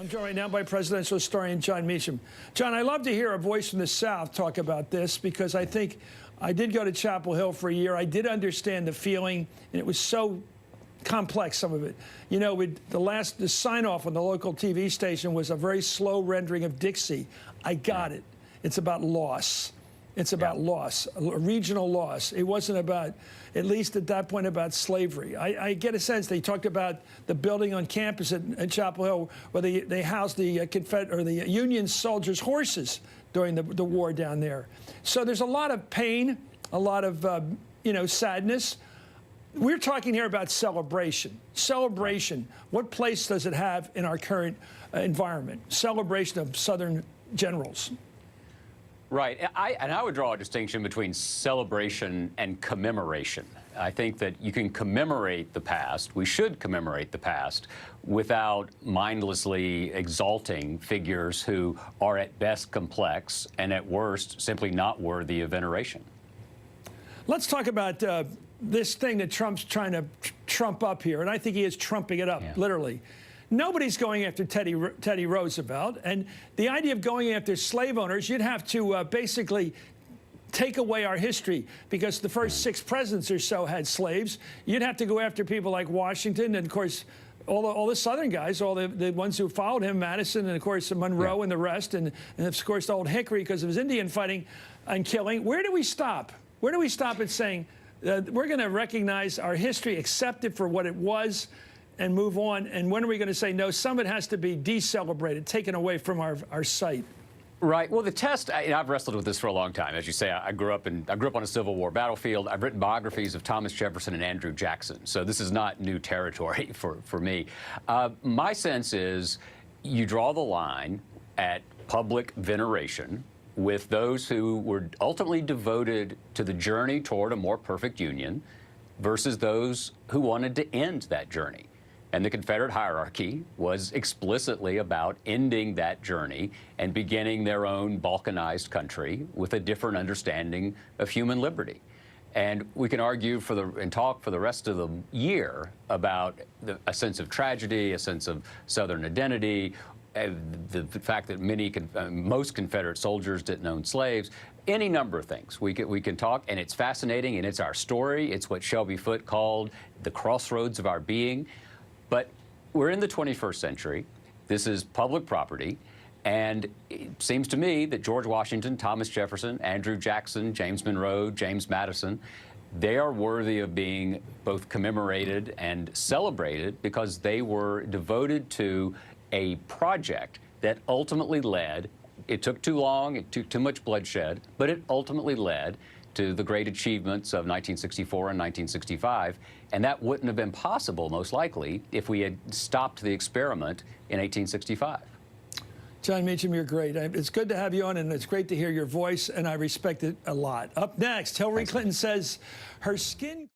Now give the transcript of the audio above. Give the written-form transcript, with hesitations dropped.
I'm joined right now by presidential historian Jon Meacham. John, I love to hear a voice from the South talk about this because I think I did go to Chapel Hill for a year. I did understand the feeling, and it was so complex, some of it. You know, the sign-off on the local TV station was a very slow rendering of Dixie. I got it. It's about loss. It's about loss, a regional loss. It wasn't about, at least at that point, about slavery. I get a sense they talked about the building on campus at Chapel Hill where they housed the Confederate or the Union soldiers' horses during the war down there. So there's a lot of pain, a lot of sadness. We're talking here about celebration. Celebration. What place does it have in our current environment? Celebration of Southern generals. Right. And I would draw a distinction between celebration and commemoration. I think that you can commemorate the past, we should commemorate the past, without mindlessly exalting figures who are at best complex and at worst simply not worthy of veneration. Let's talk about this thing that Trump's trying to trump up here, and I think he is trumping it up, literally. Nobody's going after Teddy Roosevelt, and the idea of going after slave owners, you'd have to basically take away our history, because the first 6 presidents or so had slaves. You'd have to go after people like Washington, and of course, all the Southern guys, all the ones who followed him, Madison, and of course Monroe and the rest, and of course old Hickory because of his Indian fighting and killing. Where do we stop? Where do we stop at saying we're going to recognize our history, accept it for what it was, and move on? And when are we going to say, no, some of it has to be decelebrated, taken away from our site? Right. Well, the test, I've wrestled with this for a long time. As you say, I grew up on a Civil War battlefield. I've written biographies of Thomas Jefferson and Andrew Jackson. So this is not new territory for me. My sense is you draw the line at public veneration with those who were ultimately devoted to the journey toward a more perfect union versus those who wanted to end that journey. And the Confederate hierarchy was explicitly about ending that journey and beginning their own balkanized country with a different understanding of human liberty. And we can argue and talk for the rest of the year about a sense of tragedy, a sense of Southern identity, the fact that most Confederate soldiers didn't own slaves, any number of things. We can talk, and it's fascinating, and it's our story. It's what Shelby Foote called the crossroads of our being. But we're in the 21st century. This is public property. And it seems to me that George Washington, Thomas Jefferson, Andrew Jackson, James Monroe, James Madison, they are worthy of being both commemorated and celebrated because they were devoted to a project that ultimately led, it took too long, it took too much bloodshed, but it ultimately led to the great achievements of 1964 and 1965. And that wouldn't have been possible, most likely, if we had stopped the experiment in 1865. Jon Meacham, you're great. It's good to have you on, and it's great to hear your voice, and I respect it a lot. Up next, Hillary Clinton says her skin...